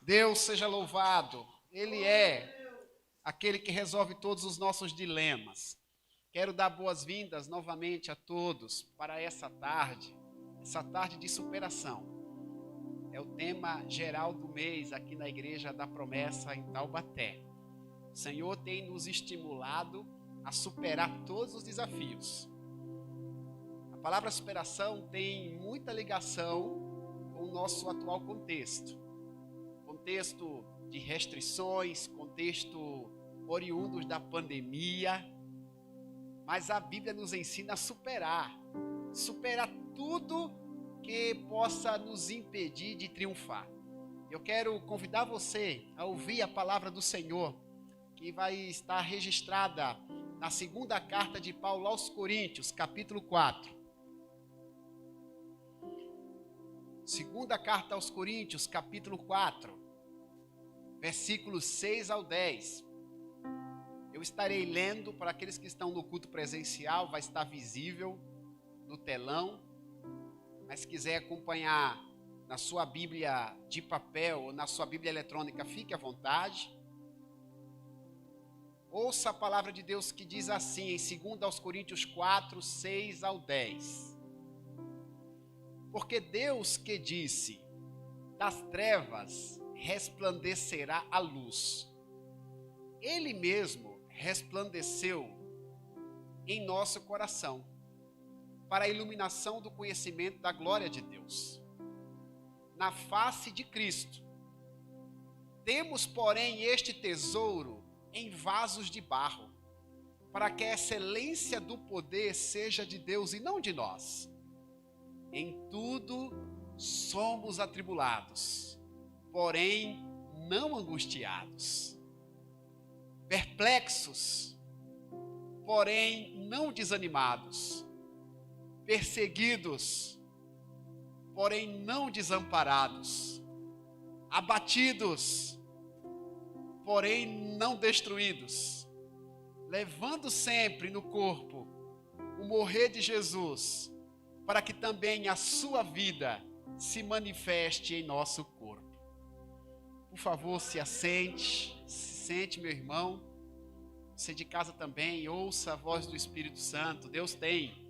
Deus seja louvado. Ele é aquele que resolve todos os nossos dilemas. Quero dar boas-vindas novamente a todos para essa tarde de superação. É o tema geral do mês aqui na Igreja da Promessa em Taubaté. O Senhor tem nos estimulado a superar todos os desafios. A palavra superação tem muita ligação com o nosso atual contexto. Contexto de restrições, contexto oriundos da pandemia. Mas a Bíblia nos ensina a superar tudo que possa nos impedir de triunfar. Eu quero convidar você a ouvir a palavra do Senhor, que vai estar registrada na segunda carta de Paulo aos Coríntios, capítulo 4. Segunda carta aos Coríntios, capítulo 4, versículos 6 ao 10. Eu estarei lendo para aqueles que estão no culto presencial, vai estar visível no telão. Mas se quiser acompanhar na sua Bíblia de papel ou na sua Bíblia eletrônica, fique à vontade. Ouça a palavra de Deus que diz assim, em 2 Coríntios 4, 6 ao 10. Porque Deus que disse, das trevas resplandecerá a luz. Ele mesmo resplandeceu em nosso coração, para a iluminação do conhecimento da glória de Deus, na face de Cristo. Temos, porém, este tesouro em vasos de barro, para que a excelência do poder seja de Deus e não de nós. Em tudo somos atribulados, porém não angustiados, perplexos, porém não desanimados, perseguidos, porém não desamparados, abatidos, porém não destruídos, levando sempre no corpo o morrer de Jesus, para que também a sua vida se manifeste em nosso corpo. Por favor, se sente, meu irmão. Você de casa também, ouça a voz do Espírito Santo. Deus tem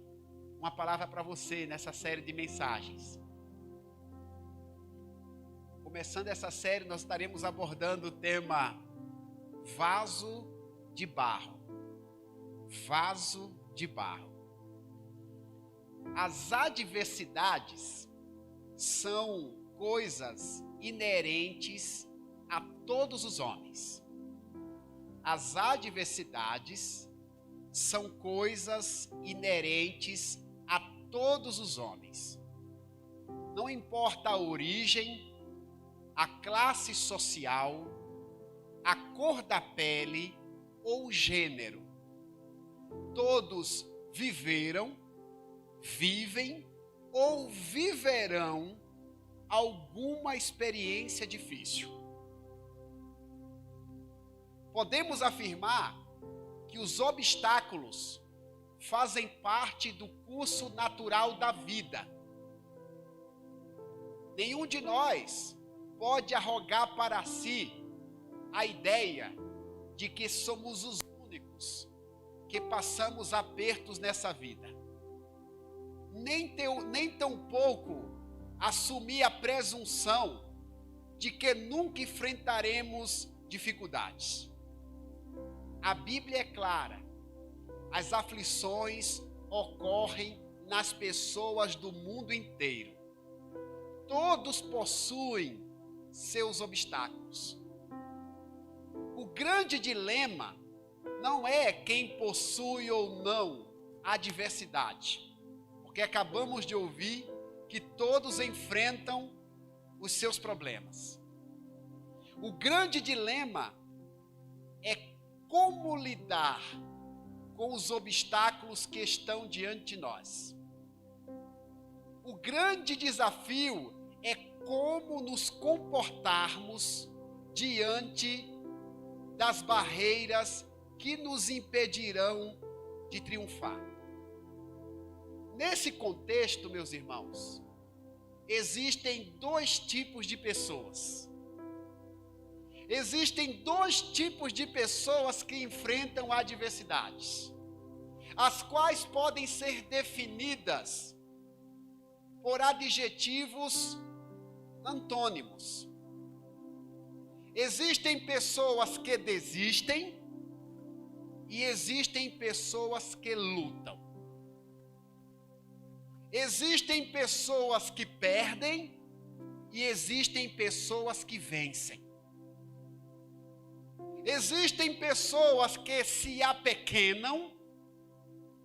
uma palavra para você nessa série de mensagens. Começando essa série, nós estaremos abordando o tema vaso de barro. Vaso de barro. As adversidades são coisas inerentes a todos os homens. As adversidades são coisas inerentes a todos os homens. Não importa a origem, a classe social, a cor da pele ou o gênero. Todos viveram, vivem ou viverão alguma experiência difícil. Podemos afirmar que os obstáculos fazem parte do curso natural da vida. Nenhum de nós pode arrogar para si a ideia de que somos os únicos que passamos apertos nessa vida. Nem tampouco assumir a presunção de que nunca enfrentaremos dificuldades. A Bíblia é clara. As aflições ocorrem nas pessoas do mundo inteiro. Todos possuem seus obstáculos. O grande dilema não é quem possui ou não a adversidade, porque acabamos de ouvir que todos enfrentam os seus problemas. O grande dilema é como lidar com os obstáculos que estão diante de nós. O grande desafio é como nos comportarmos diante das barreiras que nos impedirão de triunfar. Nesse contexto, meus irmãos, existem dois tipos de pessoas. Existem dois tipos de pessoas que enfrentam adversidades, as quais podem ser definidas por adjetivos antônimos. Existem pessoas que desistem e existem pessoas que lutam. Existem pessoas que perdem e existem pessoas que vencem. Existem pessoas que se apequenam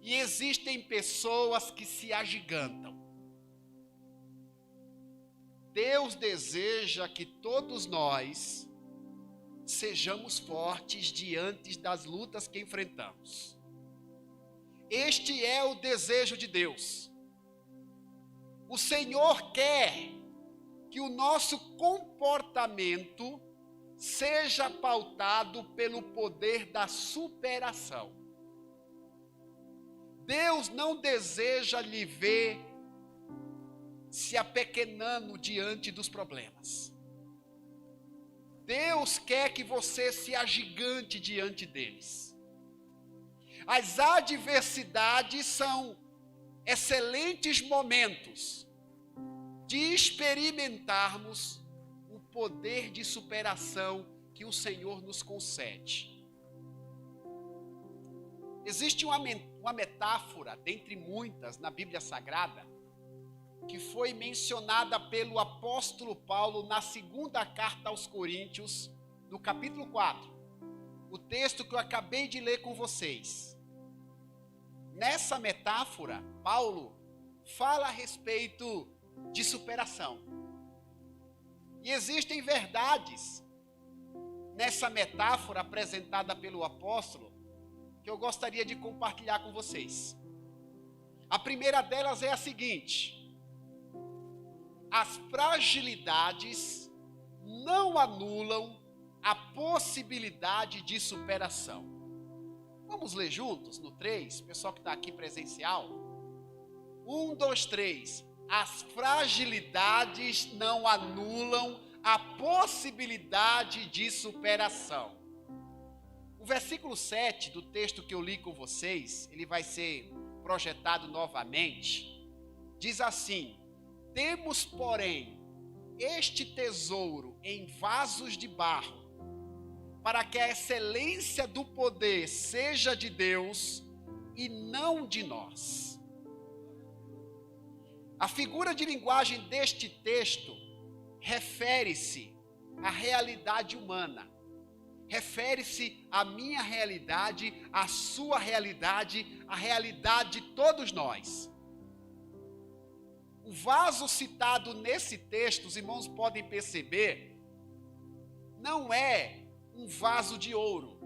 e existem pessoas que se agigantam. Deus deseja que todos nós sejamos fortes diante das lutas que enfrentamos. Este é o desejo de Deus. O Senhor quer que o nosso comportamento seja pautado pelo poder da superação. Deus não deseja lhe ver se apequenando diante dos problemas. Deus quer que você se agigante diante deles. As adversidades são excelentes momentos de experimentarmos o poder de superação que o Senhor nos concede. Existe uma metáfora, dentre muitas, na Bíblia Sagrada, que foi mencionada pelo apóstolo Paulo na segunda carta aos Coríntios, no capítulo 4, o texto que eu acabei de ler com vocês. Nessa metáfora, Paulo fala a respeito de superação. E existem verdades nessa metáfora apresentada pelo apóstolo que eu gostaria de compartilhar com vocês. A primeira delas é a seguinte: as fragilidades não anulam a possibilidade de superação. Vamos ler juntos no 3, pessoal que está aqui presencial? 1, 2, 3. As fragilidades não anulam a possibilidade de superação. O versículo 7 do texto que eu li com vocês, ele vai ser projetado novamente, diz assim: temos, porém, este tesouro em vasos de barro, para que a excelência do poder seja de Deus e não de nós. A figura de linguagem deste texto refere-se à realidade humana, refere-se à minha realidade, à sua realidade, à realidade de todos nós. O vaso citado nesse texto, os irmãos podem perceber, não é um vaso de ouro.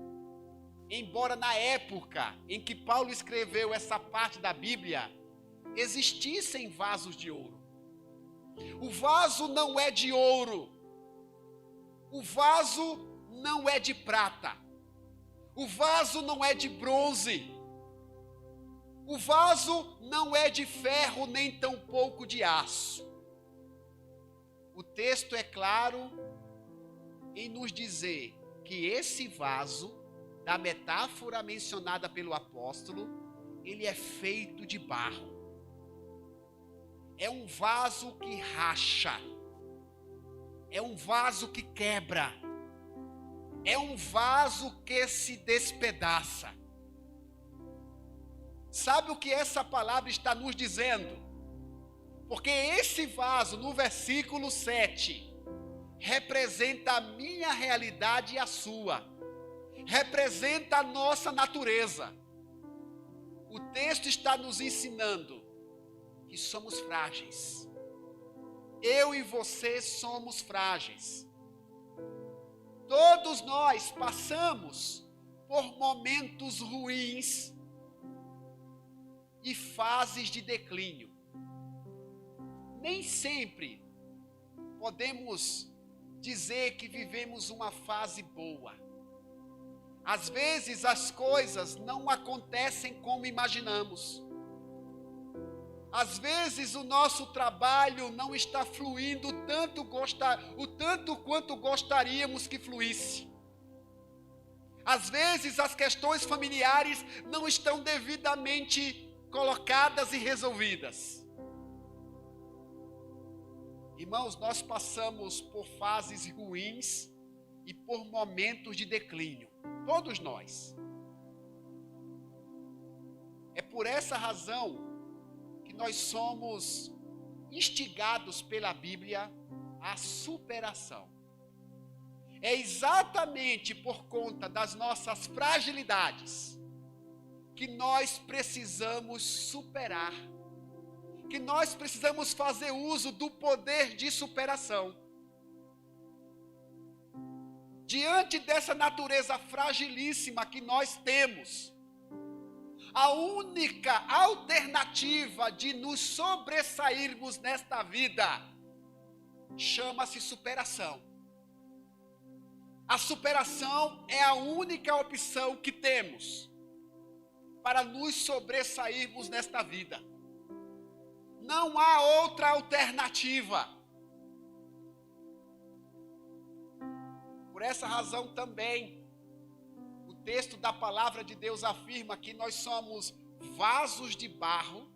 Embora na época em que Paulo escreveu essa parte da Bíblia, existissem vasos de ouro. O vaso não é de ouro. O vaso não é de prata. O vaso não é de bronze. O vaso não é de ferro, nem tampouco de aço. O texto é claro em nos dizer que esse vaso, da metáfora mencionada pelo apóstolo, ele é feito de barro. É um vaso que racha. É um vaso que quebra. É um vaso que se despedaça. Sabe o que essa palavra está nos dizendo? Porque esse vaso, no versículo 7, representa a minha realidade e a sua. Representa a nossa natureza. O texto está nos ensinando que somos frágeis. Eu e você somos frágeis. Todos nós passamos por momentos ruins e fases de declínio. Nem sempre podemos dizer que vivemos uma fase boa. Às vezes as coisas não acontecem como imaginamos. Às vezes o nosso trabalho não está fluindo o tanto quanto gostaríamos que fluísse. Às vezes as questões familiares não estão devidamente colocadas e resolvidas. Irmãos, nós passamos por fases ruins e por momentos de declínio. Todos nós. É por essa razão que nós somos instigados pela Bíblia à superação. É exatamente por conta das nossas fragilidades que nós precisamos superar, que nós precisamos fazer uso do poder de superação. Diante dessa natureza fragilíssima que nós temos, a única alternativa de nos sobressairmos nesta vida chama-se superação. A superação é a única opção que temos para nos sobressairmos nesta vida. Não há outra alternativa. Por essa razão também, o texto da palavra de Deus afirma que nós somos vasos de barro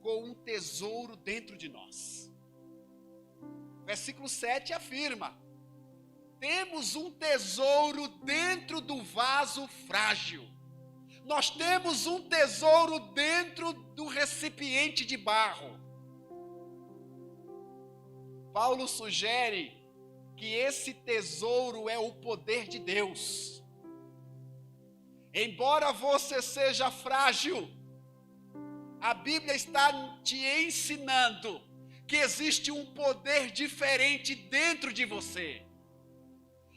com um tesouro dentro de nós. Versículo 7 afirma: temos um tesouro dentro do vaso frágil. Nós temos um tesouro dentro do recipiente de barro. Paulo sugere que esse tesouro é o poder de Deus. Embora você seja frágil, a Bíblia está te ensinando que existe um poder diferente dentro de você.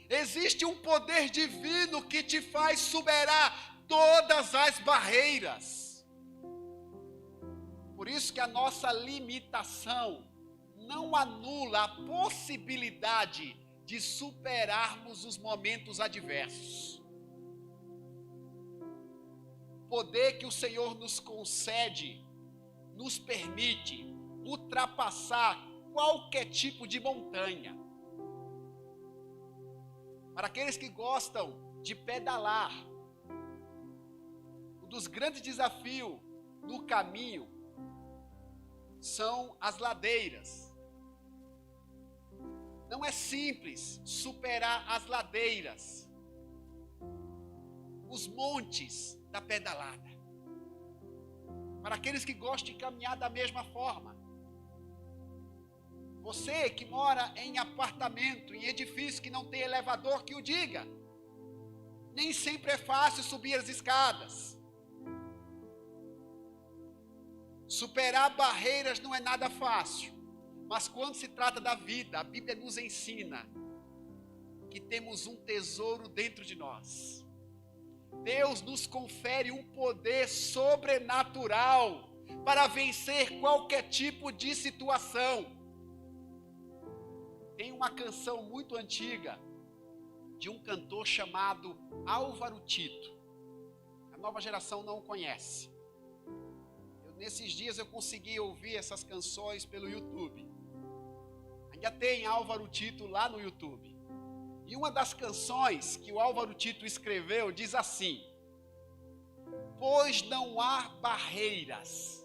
Existe um poder divino que te faz superar todas as barreiras. Por isso que a nossa limitação não anula a possibilidade de superarmos os momentos adversos. O poder que o Senhor nos concede nos permite ultrapassar qualquer tipo de montanha. Para aqueles que gostam de pedalar, um dos grandes desafios no caminho são as ladeiras. Não é simples superar as ladeiras, os montes da pedalada. Para aqueles que gostam de caminhar da mesma forma. Você que mora em apartamento, em edifício que não tem elevador, que o diga. Nem sempre é fácil subir as escadas. Superar barreiras não é nada fácil. Mas quando se trata da vida, a Bíblia nos ensina que temos um tesouro dentro de nós. Deus nos confere um poder sobrenatural para vencer qualquer tipo de situação. Tem uma canção muito antiga de um cantor chamado Álvaro Tito. A nova geração não o conhece. Nesses dias eu consegui ouvir essas canções pelo YouTube. Ainda tem Álvaro Tito lá no YouTube. E uma das canções que o Álvaro Tito escreveu diz assim: pois não há barreiras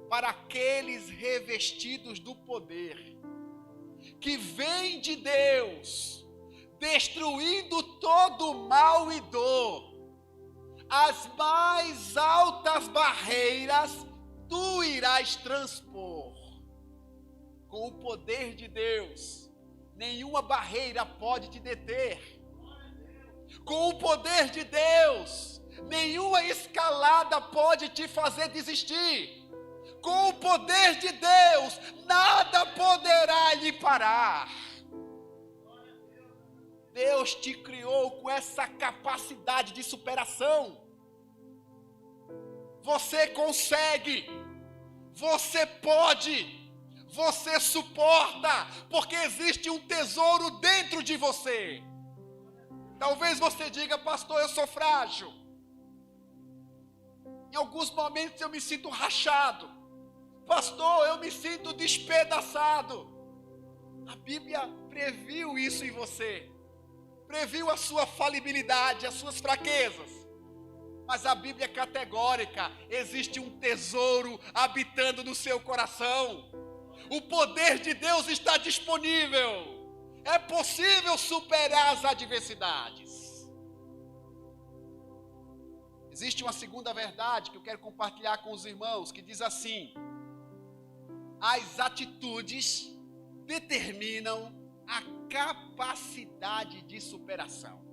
para aqueles revestidos do poder, que vem de Deus, destruindo todo mal e dor. As mais altas barreiras tu irás transpor. Com o poder de Deus, nenhuma barreira pode te deter. Com o poder de Deus, nenhuma escalada pode te fazer desistir. Com o poder de Deus, nada poderá lhe parar. Deus te criou com essa capacidade de superação. Você consegue, você pode, você suporta, porque existe um tesouro dentro de você. Talvez você diga: pastor, eu sou frágil. Em alguns momentos eu me sinto rachado. Pastor, eu me sinto despedaçado. A Bíblia previu isso em você. Previu a sua falibilidade, as suas fraquezas. Mas a Bíblia é categórica. Existe um tesouro habitando no seu coração. O poder de Deus está disponível. É possível superar as adversidades. Existe uma segunda verdade que eu quero compartilhar com os irmãos, que diz assim: as atitudes determinam a capacidade de superação.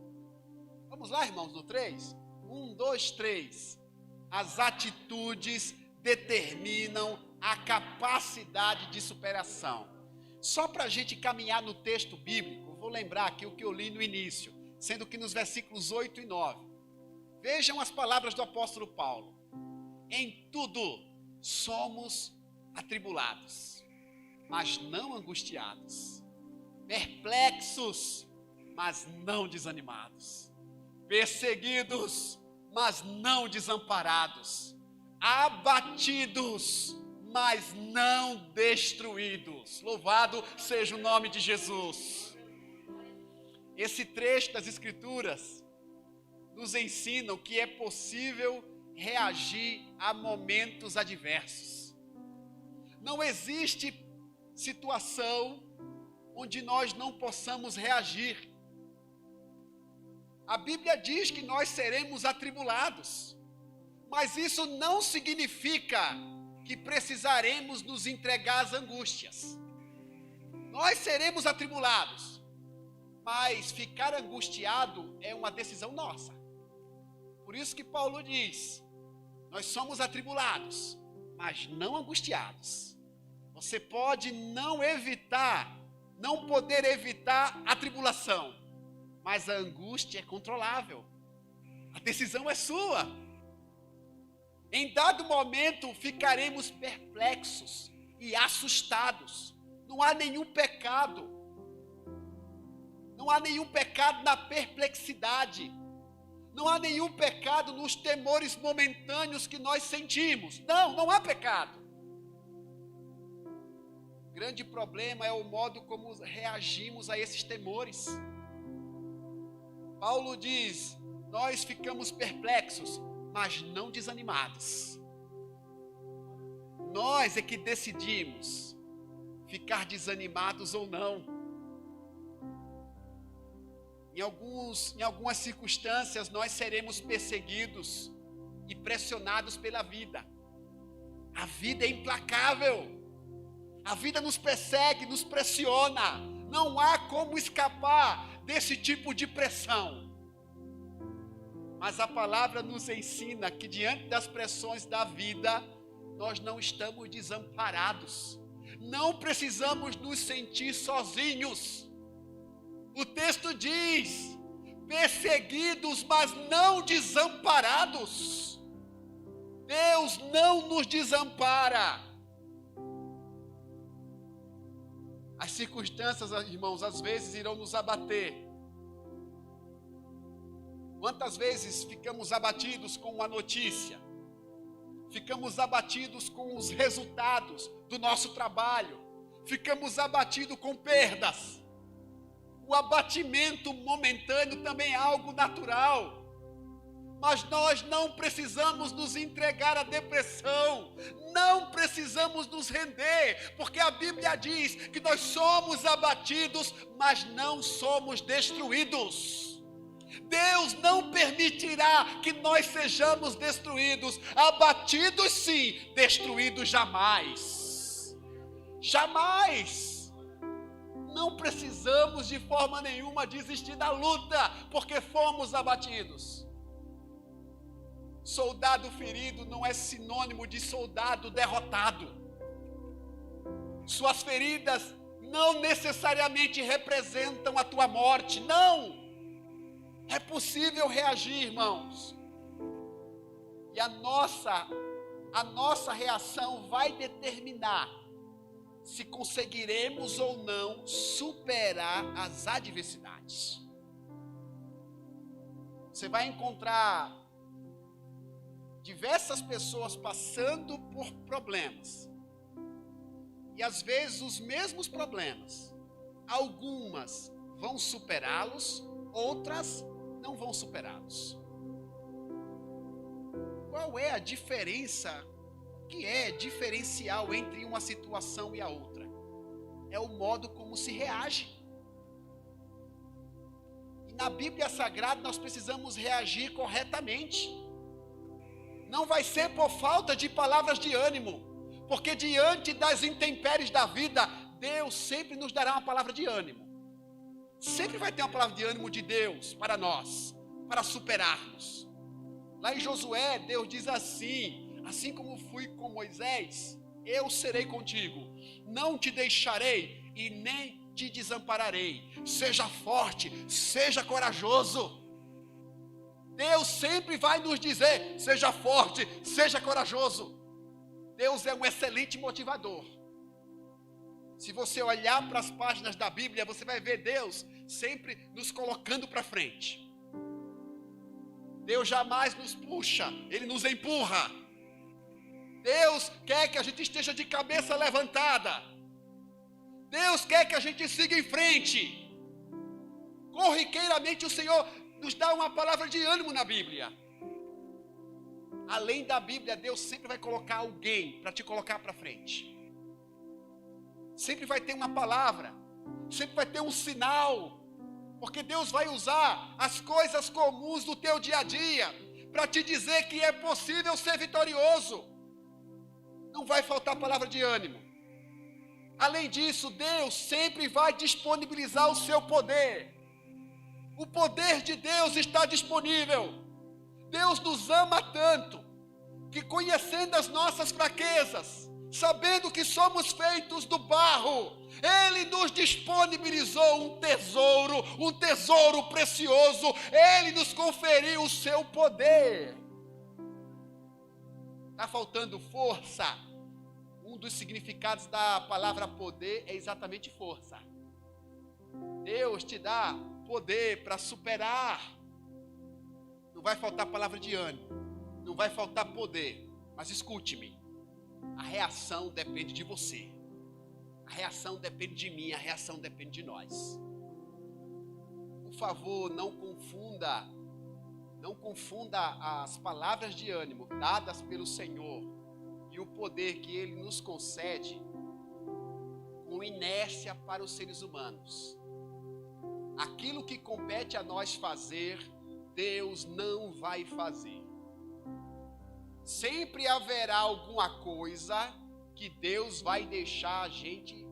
Vamos lá, irmãos, no 3? 1, 2, 3. As atitudes determinam a capacidade de superação. Só para a gente caminhar no texto bíblico, vou lembrar aqui o que eu li no início, sendo que nos versículos 8 e 9. Vejam as palavras do apóstolo Paulo. Em tudo somos atribulados, mas não angustiados, perplexos, mas não desanimados, perseguidos, mas não desamparados, abatidos, mas não destruídos. Louvado seja o nome de Jesus. Esse trecho das Escrituras nos ensinam que é possível reagir a momentos adversos. Não existe situação onde nós não possamos reagir. A Bíblia diz que nós seremos atribulados, mas isso não significa que precisaremos nos entregar às angústias. Nós seremos atribulados, mas ficar angustiado é uma decisão nossa. Por isso que Paulo diz: nós somos atribulados, mas não angustiados. Você pode não poder evitar a tribulação, mas a angústia é controlável. A decisão é sua. Em dado momento ficaremos perplexos e assustados. Não há nenhum pecado. Não há nenhum pecado na perplexidade. Não há nenhum pecado nos temores momentâneos que nós sentimos. Não há pecado. O grande problema é o modo como reagimos a esses temores. Paulo diz: nós ficamos perplexos, mas não desanimados. Nós é que decidimos ficar desanimados ou não. Em algumas circunstâncias, nós seremos perseguidos e pressionados pela vida. A vida é implacável. A vida nos persegue, nos pressiona. Não há como escapar desse tipo de pressão. Mas a palavra nos ensina que diante das pressões da vida, nós não estamos desamparados. Não precisamos nos sentir sozinhos. O texto diz: perseguidos, mas não desamparados. Deus não nos desampara. As circunstâncias, irmãos, às vezes irão nos abater. Quantas vezes ficamos abatidos com uma notícia? Ficamos abatidos com os resultados do nosso trabalho. Ficamos abatidos com perdas. O abatimento momentâneo também é algo natural. Mas nós não precisamos nos entregar à depressão. Não precisamos nos render. Porque a Bíblia diz que nós somos abatidos, mas não somos destruídos. Deus não permitirá que nós sejamos destruídos. Abatidos sim, destruídos jamais. Jamais. Não precisamos de forma nenhuma desistir da luta, porque fomos abatidos. Soldado ferido não é sinônimo de soldado derrotado. Suas feridas não necessariamente representam a tua morte, não. É possível reagir, irmãos. E a nossa reação vai determinar se conseguiremos ou não superar as adversidades. Você vai encontrar diversas pessoas passando por problemas, E às vezes os mesmos problemas, algumas vão superá-los, outras não vão superá-los. Qual é a diferença? O que é diferencial entre uma situação e a outra? É o modo como se reage. E na Bíblia Sagrada nós precisamos reagir corretamente. Não vai ser por falta de palavras de ânimo, porque diante das intempéries da vida, Deus sempre nos dará uma palavra de ânimo. Sempre vai ter uma palavra de ânimo de Deus para nós, para superarmos. Lá em Josué, Deus diz assim como fui com Moisés, eu serei contigo, não te deixarei e nem te desampararei. Seja forte, seja corajoso. Deus sempre vai nos dizer, seja forte, seja corajoso. Deus é um excelente motivador. Se você olhar para as páginas da Bíblia, você vai ver Deus sempre nos colocando para frente. Deus jamais nos puxa, Ele nos empurra. Deus quer que a gente esteja de cabeça levantada. Deus quer que a gente siga em frente. Corriqueiramente o Senhor nos dá uma palavra de ânimo na Bíblia. Além da Bíblia, Deus sempre vai colocar alguém para te colocar para frente. Sempre vai ter uma palavra, sempre vai ter um sinal, porque Deus vai usar as coisas comuns do teu dia a dia para te dizer que é possível ser vitorioso. Não vai faltar palavra de ânimo. Além disso, Deus sempre vai disponibilizar o seu poder. O poder de Deus está disponível. Deus nos ama tanto, que conhecendo as nossas fraquezas, sabendo que somos feitos do barro, Ele nos disponibilizou um tesouro precioso. Ele nos conferiu o seu poder. Está faltando força. Um dos significados da palavra poder é exatamente força. Deus te dá poder para superar. Não vai faltar palavra de ânimo, não vai faltar poder, mas escute-me, a reação depende de você, a reação depende de mim, a reação depende de nós. Por favor, não confunda as palavras de ânimo dadas pelo Senhor e o poder que Ele nos concede com inércia para os seres humanos. Aquilo que compete a nós fazer, Deus não vai fazer. Sempre haverá alguma coisa que Deus vai deixar a gente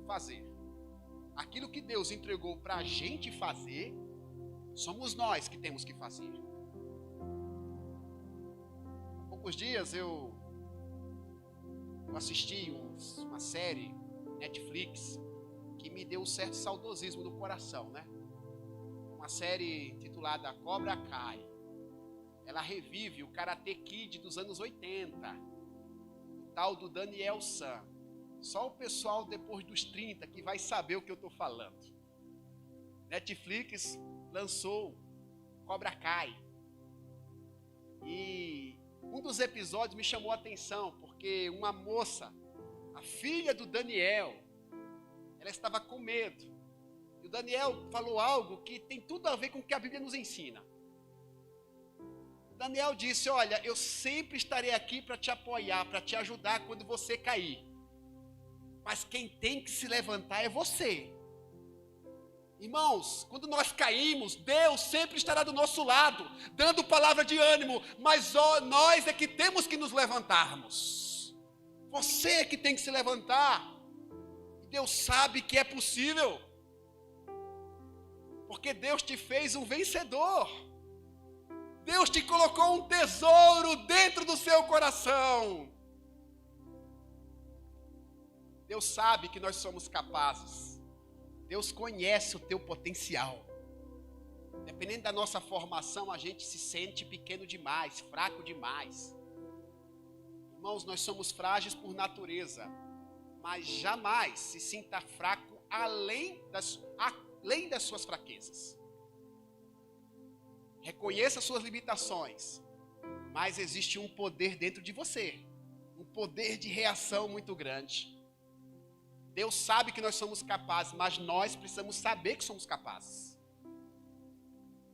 fazer. Aquilo que Deus entregou para a gente fazer, somos nós que temos que fazer. Há poucos dias eu assisti uma série Netflix que me deu um certo saudosismo no coração, né? Uma série intitulada Cobra Kai. Ela revive o Karate Kid dos anos 80, o tal do Daniel San. Só o pessoal depois dos 30 que vai saber o que eu estou falando. Netflix lançou Cobra Kai. E um dos episódios me chamou a atenção, porque uma moça, a filha do Daniel, ela estava com medo. E o Daniel falou algo que tem tudo a ver com o que a Bíblia nos ensina. Daniel disse, olha, eu sempre estarei aqui para te apoiar, para te ajudar quando você cair. Mas quem tem que se levantar é você. Irmãos, quando nós caímos, Deus sempre estará do nosso lado, dando palavra de ânimo, mas nós é que temos que nos levantarmos. Você é que tem que se levantar. E Deus sabe que é possível. Porque Deus te fez um vencedor. Deus te colocou um tesouro dentro do seu coração. Deus sabe que nós somos capazes. Deus conhece o teu potencial. Dependendo da nossa formação, a gente se sente pequeno demais, fraco demais. Irmãos, nós somos frágeis por natureza, mas jamais se sinta fraco além das suas fraquezas. Reconheça suas limitações, mas existe um poder dentro de você, um poder de reação muito grande. Deus sabe que nós somos capazes, mas nós precisamos saber que somos capazes.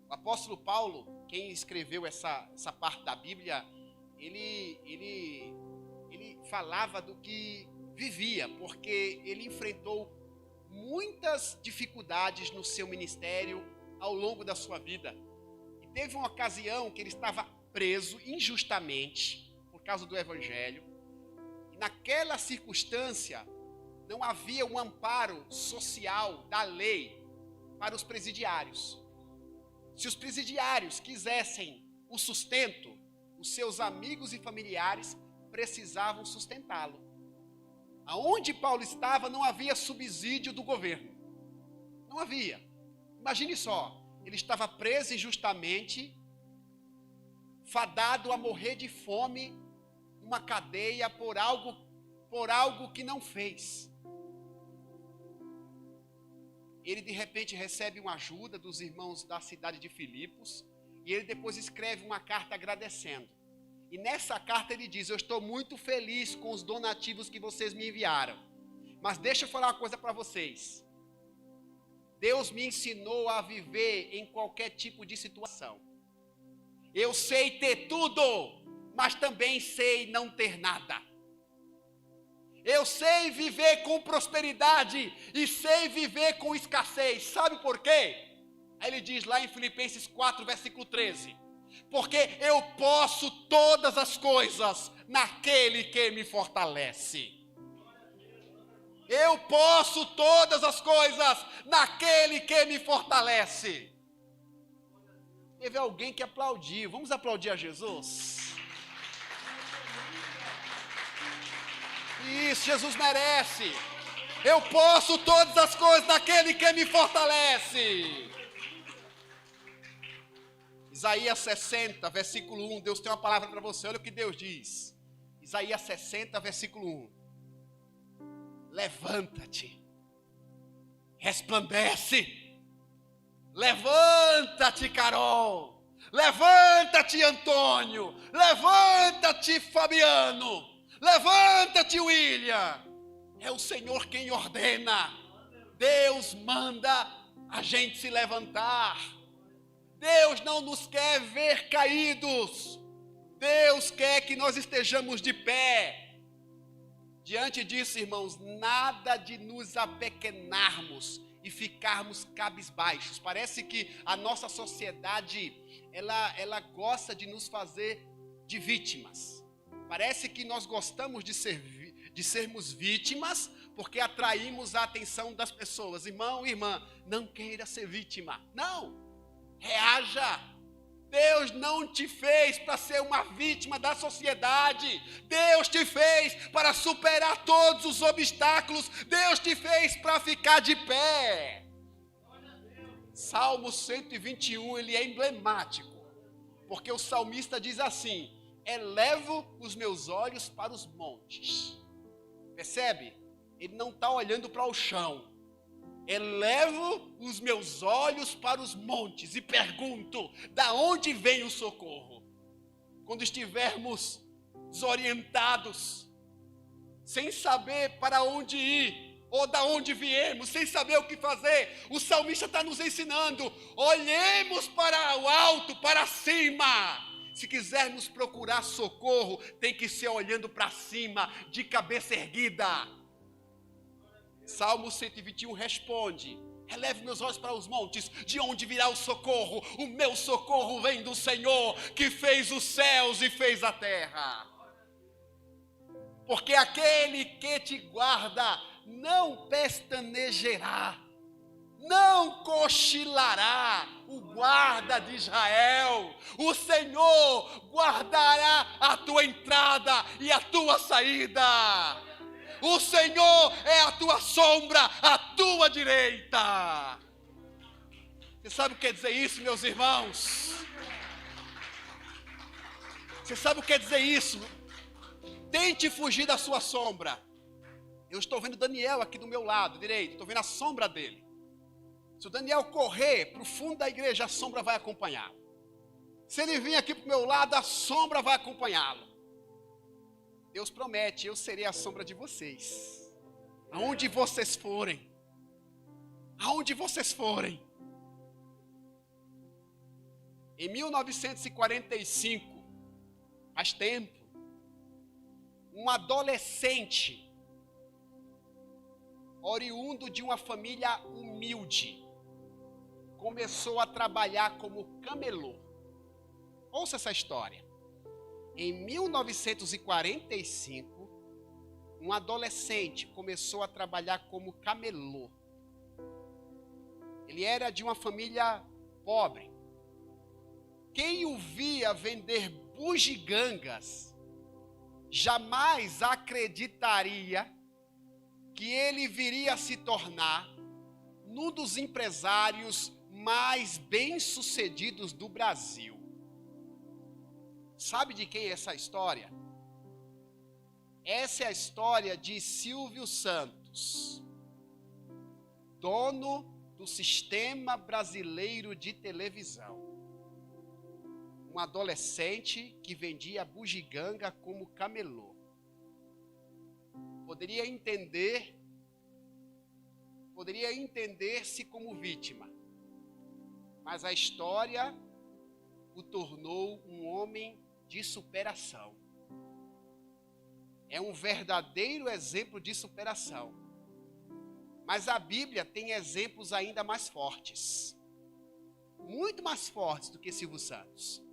O apóstolo Paulo, quem escreveu essa parte da Bíblia, ele falava do que vivia, porque ele enfrentou muitas dificuldades no seu ministério ao longo da sua vida. E teve uma ocasião que ele estava preso injustamente por causa do evangelho. E naquela circunstância não havia um amparo social da lei para os presidiários. Se os presidiários quisessem o sustento, os seus amigos e familiares precisavam sustentá-lo. Aonde Paulo estava não havia subsídio do governo. Não havia. Imagine só, ele estava preso injustamente, fadado a morrer de fome numa cadeia por algo que não fez. Ele de repente recebe uma ajuda dos irmãos da cidade de Filipos e ele depois escreve uma carta agradecendo. E nessa carta ele diz: eu estou muito feliz com os donativos que vocês me enviaram. Mas deixa eu falar uma coisa para vocês. Deus me ensinou a viver em qualquer tipo de situação. Eu sei ter tudo, mas também sei não ter nada. Eu sei viver com prosperidade e sei viver com escassez. Sabe por quê? Aí ele diz lá em Filipenses 4, versículo 13. Porque eu posso todas as coisas naquele que me fortalece. Eu posso todas as coisas naquele que me fortalece. Teve alguém que aplaudiu. Vamos aplaudir a Jesus? Isso, Jesus merece. Eu posso todas as coisas naquele que me fortalece. Isaías 60, versículo 1. Deus tem uma palavra para você. Olha o que Deus diz. Isaías 60, versículo 1. Levanta-te, resplandece. Levanta-te, Carol. Levanta-te, Antônio. Levanta-te, Fabiano. Levanta-te, William. É o Senhor quem ordena. Deus manda a gente se levantar. Deus não nos quer ver caídos. Deus quer que nós estejamos de pé. Diante disso, irmãos, nada de nos apequenarmos e ficarmos cabisbaixos. Parece que a nossa sociedade, ela gosta de nos fazer de vítimas. Parece que nós gostamos de sermos vítimas porque atraímos a atenção das pessoas. Irmão, irmã, não queira ser vítima. Não, reaja. Deus não te fez para ser uma vítima da sociedade. Deus te fez para superar todos os obstáculos. Deus te fez para ficar de pé. Salmo 121, ele é emblemático. Porque o salmista diz assim: elevo os meus olhos para os montes. Percebe? Ele não está olhando para o chão. Elevo os meus olhos para os montes e pergunto: da onde vem o socorro? Quando estivermos desorientados, sem saber para onde ir, ou da onde viemos, sem saber o que fazer, o salmista está nos ensinando: olhemos para o alto, para cima. Se quisermos procurar socorro, tem que ser olhando para cima, de cabeça erguida. Salmo 121 responde: eleve meus olhos para os montes, de onde virá o socorro? O meu socorro vem do Senhor, que fez os céus e fez a terra. Porque aquele que te guarda não pestanejará, não cochilará. O guarda de Israel, o Senhor guardará a tua entrada e a tua saída. O Senhor é a tua sombra, a tua direita. Você sabe o que quer dizer isso, meus irmãos? Você sabe o que quer dizer isso? Tente fugir da sua sombra. Eu estou vendo Daniel aqui do meu lado direito, estou vendo a sombra dele. Se o Daniel correr para o fundo da igreja, a sombra vai acompanhá-lo. Se ele vir aqui para o meu lado, a sombra vai acompanhá-lo. Deus promete: eu serei a sombra de vocês. Aonde vocês forem. Aonde vocês forem. Em 1945, faz tempo, um adolescente, oriundo de uma família humilde, começou a trabalhar como camelô. Ouça essa história. Em 1945, um adolescente começou a trabalhar como camelô. Ele era de uma família pobre. Quem o via vender bugigangas jamais acreditaria que ele viria a se tornar um dos empresários mais bem-sucedidos do Brasil. Sabe de quem é essa história? Essa é a história de Silvio Santos, dono do Sistema Brasileiro de Televisão. Um adolescente que vendia bugiganga como camelô. Poderia entender-se como vítima, mas a história o tornou um homem de superação. É um verdadeiro exemplo de superação. Mas a Bíblia tem exemplos ainda mais fortes. Muito mais fortes do que Silvio Santos.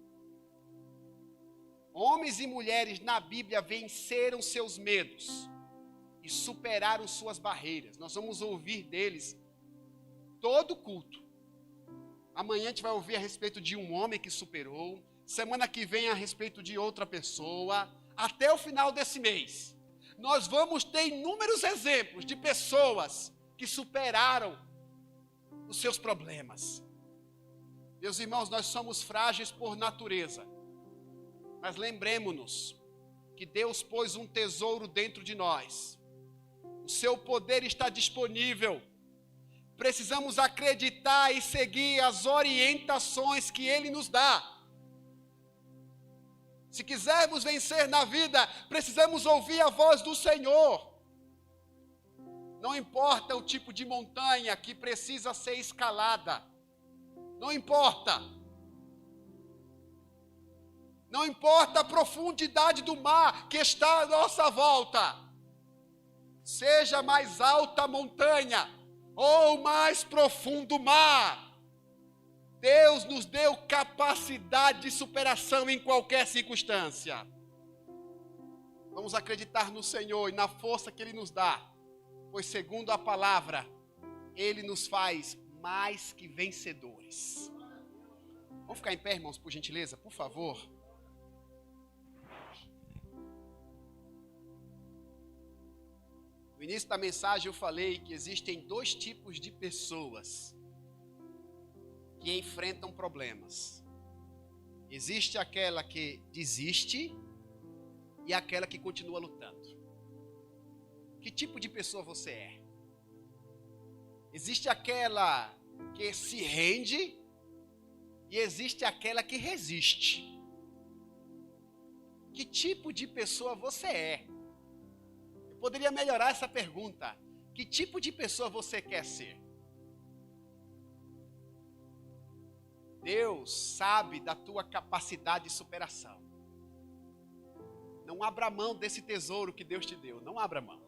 Homens e mulheres na Bíblia venceram seus medos e superaram suas barreiras. Nós vamos ouvir deles todo culto. Amanhã a gente vai ouvir a respeito de um homem que superou. Semana que vem a respeito de outra pessoa. Até o final desse mês, nós vamos ter inúmeros exemplos de pessoas que superaram os seus problemas. Meus irmãos, nós somos frágeis por natureza. Mas lembremos-nos que Deus pôs um tesouro dentro de nós. O seu poder está disponível. Precisamos acreditar e seguir as orientações que Ele nos dá. Se quisermos vencer na vida, precisamos ouvir a voz do Senhor. Não importa o tipo de montanha que precisa ser escalada. Não importa. Não importa a profundidade do mar que está à nossa volta. Seja mais alta a montanha ou mais profundo o mar. Deus nos deu capacidade de superação em qualquer circunstância. Vamos acreditar no Senhor e na força que Ele nos dá. Pois segundo a palavra, Ele nos faz mais que vencedores. Vamos ficar em pé, irmãos, por gentileza, por favor. No início da mensagem eu falei que existem dois tipos de pessoas que enfrentam problemas. Existe aquela que desiste e aquela que continua lutando. Que tipo de pessoa você é? Existe aquela que se rende e existe aquela que resiste. Que tipo de pessoa você é? Eu poderia melhorar essa pergunta. Que tipo de pessoa você quer ser? Deus sabe da tua capacidade de superação. Não abra mão desse tesouro que Deus te deu. Não abra mão.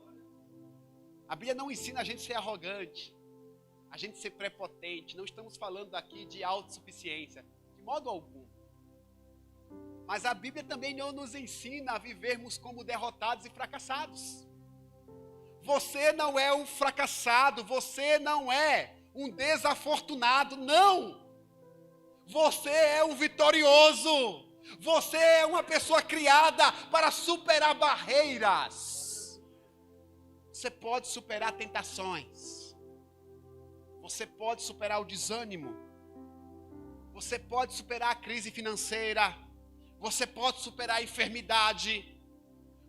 A Bíblia não ensina a gente a ser arrogante, a gente ser prepotente. Não estamos falando aqui de autossuficiência, de modo algum. Mas a Bíblia também não nos ensina a vivermos como derrotados e fracassados. Você não é um fracassado, você não é um desafortunado, não. Você é um vitorioso. Você é uma pessoa criada para superar barreiras. Você pode superar tentações. Você pode superar o desânimo. Você pode superar a crise financeira. Você pode superar a enfermidade.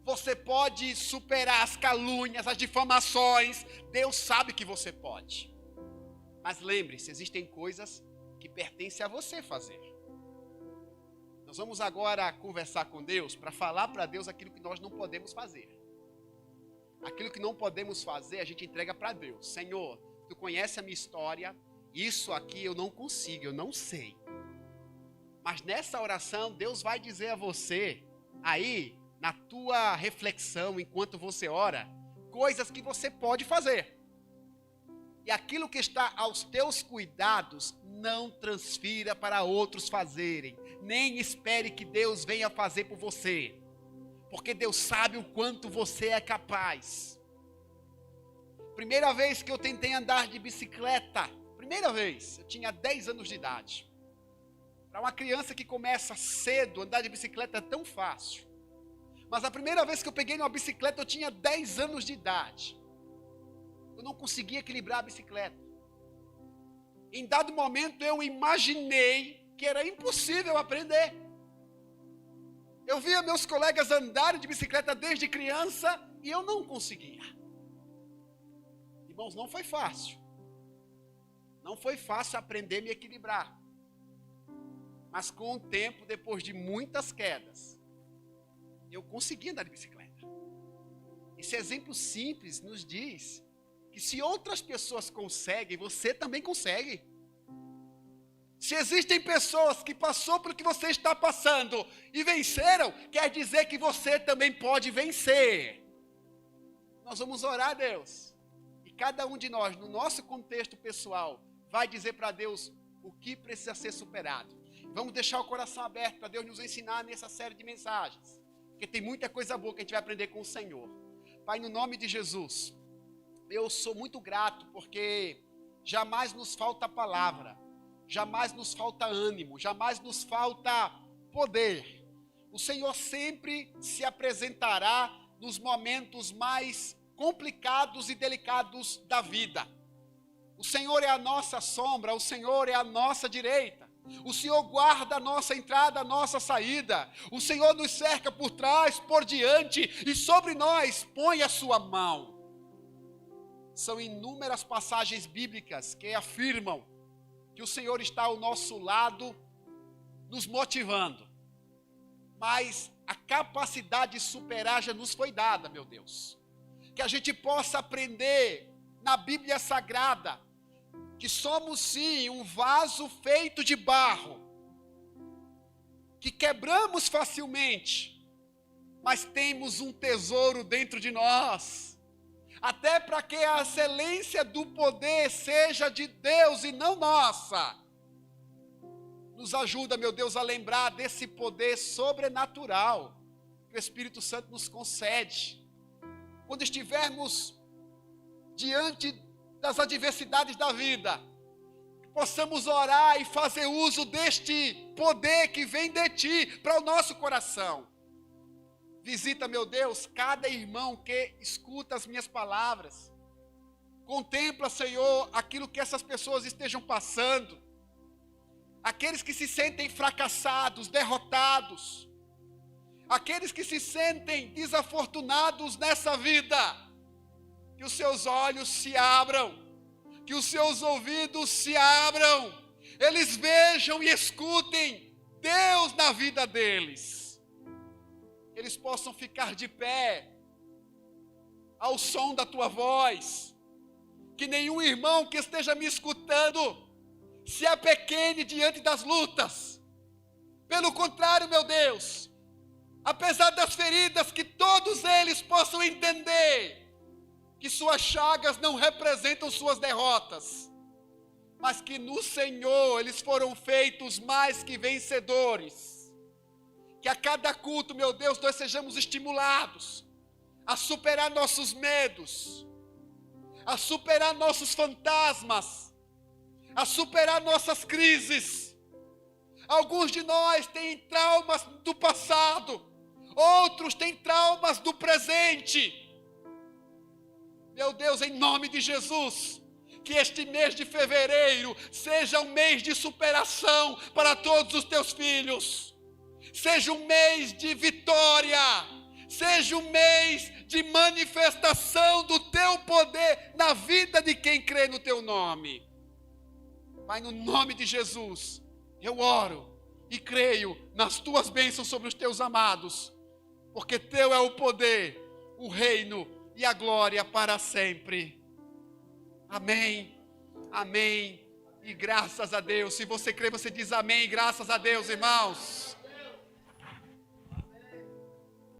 Você pode superar as calúnias, as difamações. Deus sabe que você pode. Mas lembre-se, existem coisas que pertencem a você fazer. Nós vamos agora conversar com Deus para falar para Deus aquilo que nós não podemos fazer. Aquilo que não podemos fazer, a gente entrega para Deus. Senhor, tu conhece a minha história, isso aqui eu não consigo, eu não sei. Mas nessa oração, Deus vai dizer a você, aí, na tua reflexão, enquanto você ora, coisas que você pode fazer. E aquilo que está aos teus cuidados, não transfira para outros fazerem. Nem espere que Deus venha fazer por você. Porque Deus sabe o quanto você é capaz. Primeira vez que eu tentei andar de bicicleta, primeira vez, eu tinha 10 anos de idade. Para uma criança que começa cedo, andar de bicicleta é tão fácil. Mas a primeira vez que eu peguei numa bicicleta, eu tinha 10 anos de idade. Eu não conseguia equilibrar a bicicleta. Em dado momento, eu imaginei que era impossível aprender. Eu via meus colegas andarem de bicicleta desde criança e eu não conseguia. Irmãos, não foi fácil. Não foi fácil aprender a me equilibrar. Mas com o tempo, depois de muitas quedas, eu consegui andar de bicicleta. Esse exemplo simples nos diz que se outras pessoas conseguem, você também consegue. Se existem pessoas que passou pelo que você está passando e venceram, quer dizer que você também pode vencer. Nós vamos orar a Deus. E cada um de nós, no nosso contexto pessoal, vai dizer para Deus o que precisa ser superado. Vamos deixar o coração aberto para Deus nos ensinar nessa série de mensagens. Porque tem muita coisa boa que a gente vai aprender com o Senhor. Pai, no nome de Jesus, eu sou muito grato porque jamais nos falta palavra. Jamais nos falta ânimo, jamais nos falta poder. O Senhor sempre se apresentará nos momentos mais complicados e delicados da vida. O Senhor é a nossa sombra, o Senhor é a nossa direita. O Senhor guarda a nossa entrada, a nossa saída. O Senhor nos cerca por trás, por diante e sobre nós põe a sua mão. São inúmeras passagens bíblicas que afirmam que o Senhor está ao nosso lado, nos motivando. Mas a capacidade de superar já nos foi dada, meu Deus. Que a gente possa aprender na Bíblia Sagrada, que somos sim um vaso feito de barro, que quebramos facilmente, mas temos um tesouro dentro de nós. Até para que a excelência do poder seja de Deus e não nossa. Nos ajuda, meu Deus, a lembrar desse poder sobrenatural que o Espírito Santo nos concede. Quando estivermos diante das adversidades da vida, possamos orar e fazer uso deste poder que vem de Ti para o nosso coração. Visita, meu Deus, cada irmão que escuta as minhas palavras. Contempla, Senhor, aquilo que essas pessoas estejam passando. Aqueles que se sentem fracassados, derrotados. Aqueles que se sentem desafortunados nessa vida. Que os seus olhos se abram. Que os seus ouvidos se abram. Eles vejam e escutem Deus na vida deles. Eles possam ficar de pé ao som da tua voz. Que nenhum irmão que esteja me escutando se apequene diante das lutas. Pelo contrário, meu Deus, apesar das feridas, que todos eles possam entender que suas chagas não representam suas derrotas, mas que no Senhor eles foram feitos mais que vencedores. Que a cada culto, meu Deus, nós sejamos estimulados a superar nossos medos, a superar nossos fantasmas, a superar nossas crises. Alguns de nós têm traumas do passado, outros têm traumas do presente. Meu Deus, em nome de Jesus, que este mês de fevereiro seja um mês de superação para todos os teus filhos. Seja um mês de vitória, seja um mês de manifestação do teu poder na vida de quem crê no teu nome. Pai, no nome de Jesus, eu oro e creio nas tuas bênçãos sobre os teus amados, porque teu é o poder, o reino, e a glória para sempre. Amém, amém e graças a Deus. Se você crê, você diz amém, graças a Deus, irmãos.